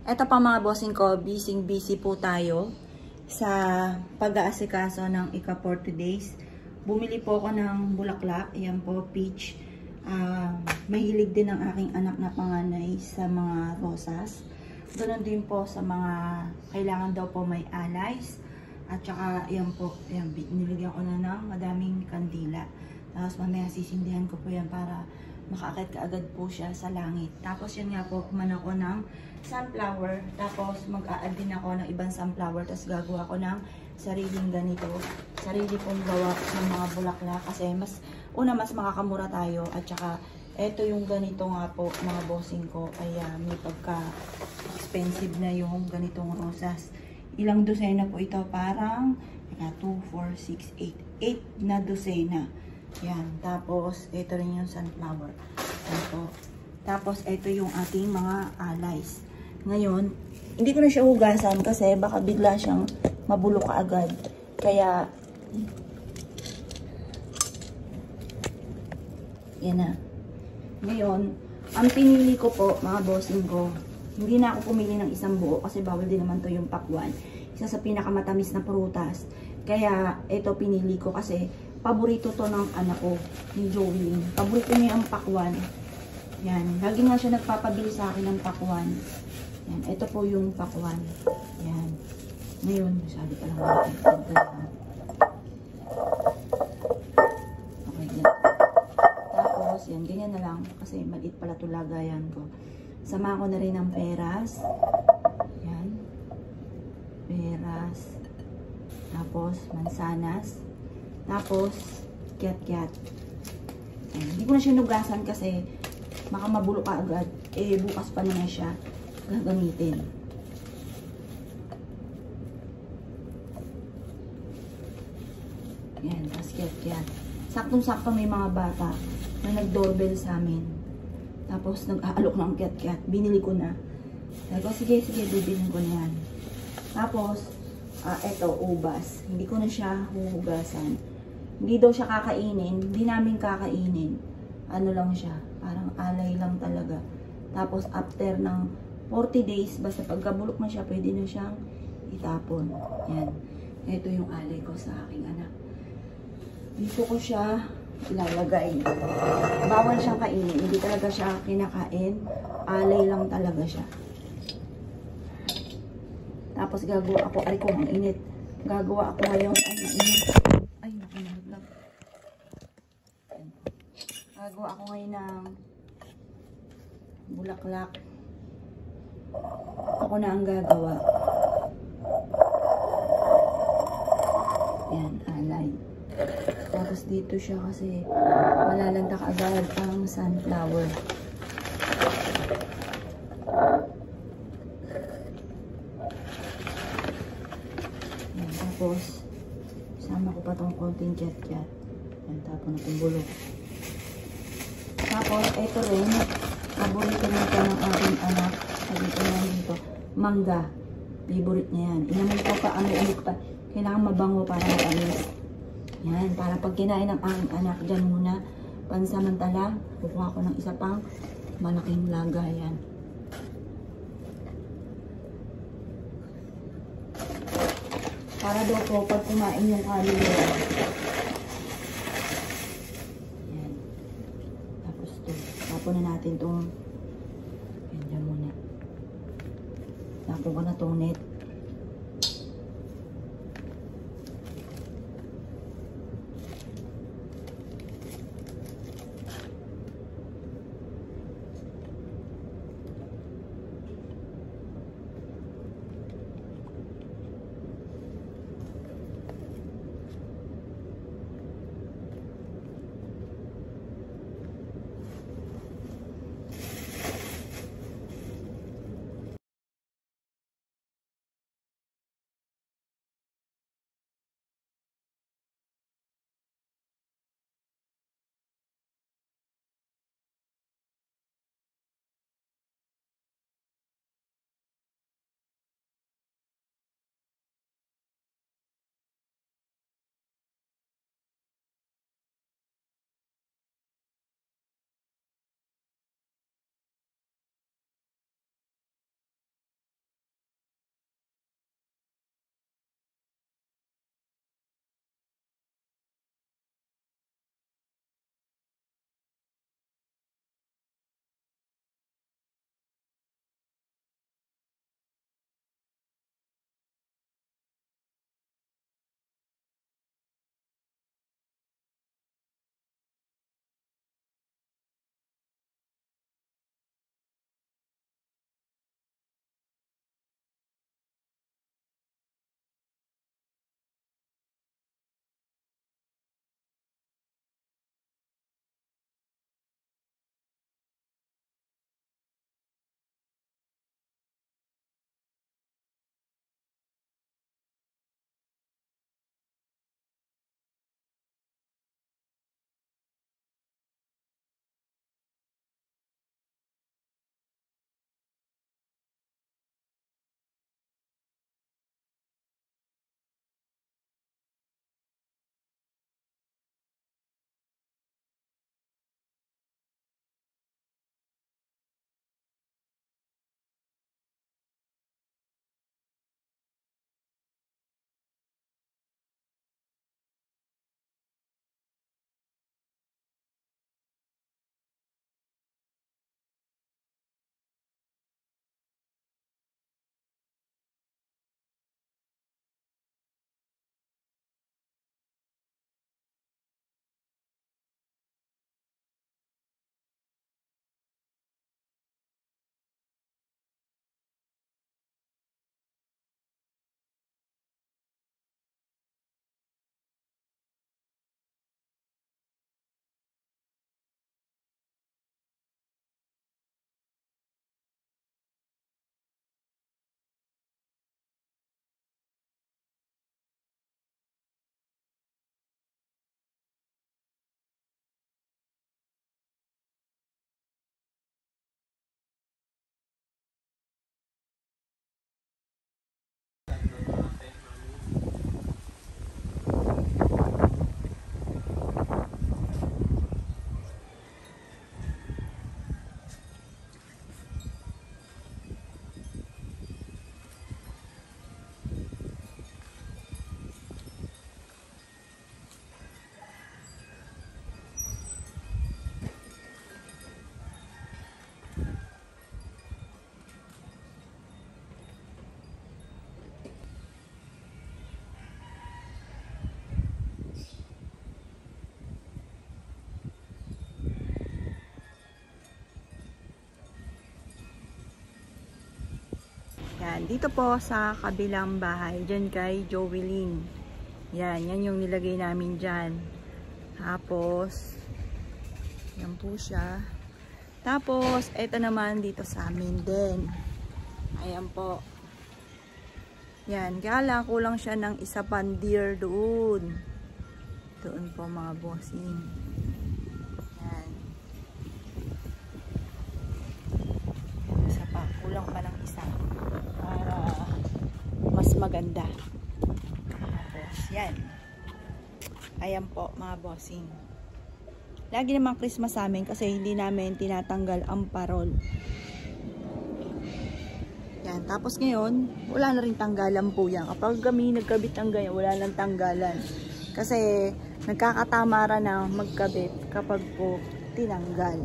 Eto pa mga bossing ko, busy po tayo sa pag-aasikaso ng ika 40 days. Bumili po ako ng bulaklak, ayan po, peach. Mahilig din ang aking anak na panganay sa mga rosas. Ganon din po sa mga kailangan daw po may alays. At saka, ayan po, ayan, nilagyan ko na ng madaming kandila. Tapos mamaya sisindihan ko po yan para makaakit kaagad po siya sa langit. Tapos yan nga po, kuman ako ng sunflower. Tapos mag-a-add din ako ng ibang sunflower. Tapos gagawa ko ng sariling ganito. Sarili kong gawa ng mga bulaklak. Kasi mas makakamura tayo. At saka, eto yung ganito nga po, mga bossing ko. Ay may pagka-expensive na yung ganitong rosas. Ilang dosena po ito? Parang 2, 4, 6, 8. 8 na dosena. Yan. Tapos, ito rin yung sunflower. Ito. Tapos, ito yung ating mga alays. Ngayon, hindi ko na siya hugasan kasi baka bigla siyang mabulok agad. Kaya, yan na. Ngayon, ang pinili ko po, mga bossing ko, hindi na ako pumili ng isang buo kasi bawal din naman to yung pakwan. Isa sa pinakamatamis na prutas. Kaya, ito pinili ko kasi paborito to ng anak ko, ni Joey. Paborito niya ang pakwan. Yan. Lagi nga siya nagpapabili sa akin ng pakwan. Yan. Ito po yung pakwan. Yan. Ngayon, masyado pa lang natin. Okay, yan. Tapos, yan. Ganyan na lang. Kasi maliit pala ito lagayan ko. Sama ko na rin ng peras. Yan. Peras. Tapos, mansanas. Tapos, kiat-kiat. Hindi ko na siya nugasan kasi baka mabulo ka agad. Bukas pa naman siya gagamitin. Yan, tapos kiat-kiat. Saktong-sakto may mga bata na nag-doorbell sa amin. Tapos, nag-aalok ng kiat-kiat. Binili ko na. Sabi ko, sige, bibilin ko na yan. Tapos, eto, ubas. Hindi ko na siya huhugasan. Hindi daw siya kakainin. Hindi namin kakainin. Ano lang siya. Parang alay lang talaga. Tapos after ng 40 days, basta pagkabulok na siya, pwede na siyang itapon. Yan. Ito yung alay ko sa aking anak. Dito ko siya ilalagay. Bawal siyang kainin. Hindi talaga siya kinakain. Alay lang talaga siya. Tapos gagawa ako. Ay ko, ang init. Gagawa ako ngayon. Ay, mainit. Ay, nakinahaglag. Gagawa ako ngayon ng bulaklak. Ako na ang gagawa. Yan, alay. Tapos dito siya kasi malalandak agad ang sunflower. Yan, tapos sama ko pa tong konting kiat-kiat. Yan, tapon na itong bulok. Tapos, ito rin, paborito nito ng aking anak. Dito na dito, mangga. Favorite niya yan. Inamin ko pa, ulit pa. Kailangan mabango para matamis. Yan, para pag kinain ng aking anak, dyan muna, pansamantala, kukuha ko ng isa pang malaking lagayan. Para daw po, pag kumain yung kaluluwa. Yan. Tapos ito, tapon na natin itong, yan dyan muna. Tapon ko na itong net. Yan, dito po sa kabilang bahay, dyan kay Jovelyn. Yan, yan yung nilagay namin dyan. Tapos, yan po siya. Tapos, eto naman dito sa amin din. Ayan po. Yan, kaya lang kulang siya ng isa pang deer doon. Doon po mga bossing. Yan. Isa pa, kulang pa ng isa. Para mas maganda. Tapos, yan. Ayan po mga bossing. Lagi naman Christmas sa amin kasi hindi namin tinatanggal ang parol. Yan. Tapos ngayon, wala na rin tanggalan po yan. Kapag kami nagkabit ng ganyan, wala nang tanggalan. Kasi nagkakatamara na magkabit kapag po tinanggal.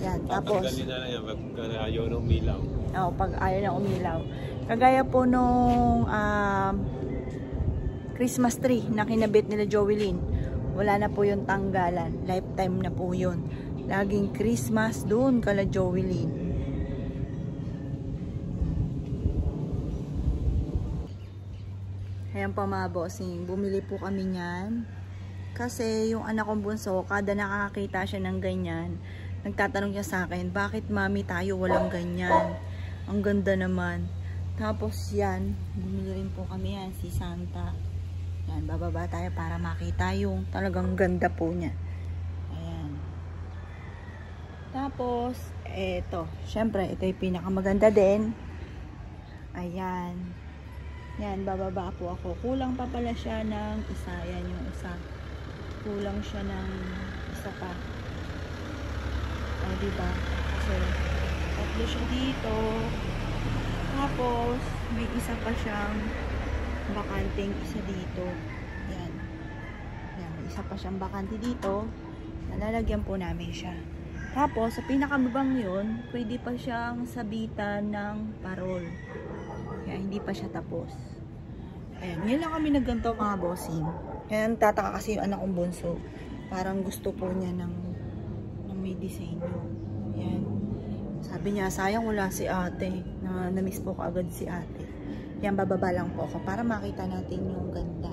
Yan. Tapos, tatanggalin na lang yan pag ayaw na umilaw. Oo, pag ayaw na umilaw. Kagaya po nung Christmas tree na kinabit nila Jovelyn. Wala na po yung tanggalan. Lifetime na po yun. Laging Christmas doon kala Jovelyn. Ayan po mga bossing, bumili po kami niyan. Kasi yung anak kong bunso, kada nakakita siya ng ganyan, nagtatanong niya sa akin, bakit mami tayo walang ganyan? Ang ganda naman. Tapos yan, bumili rin po kami yan, si Santa. Yan, bababa tayo para makita yung talagang ganda po niya. Ayan. Tapos, eto. Syempre, ito yung pinakamaganda din. Ayan. Yan, bababa po ako. Kulang pa pala siya ng isa. Yan yung isa. Kulang siya ng isa pa. O, diba? Kasi, tatlo siya dito. Tapos, may isa pa siyang bakanting isa dito. Yan. Yan, may isa pa siyang bakante dito. Nalalagyan po namin siya. Tapos, sa pinakababang yun, pwede pa siyang sabitan ng parol. Kaya hindi pa siya tapos. Ayan, yan lang kami nagganto mga bossing. Kaya tataka kasi yung anak kong bunso. Parang gusto po niya ng may disenyo. Ayan. Sabi niya, sayang wala si ate. Na-miss po ko agad si ate. Yan, bababa lang po ako para makita natin yung ganda.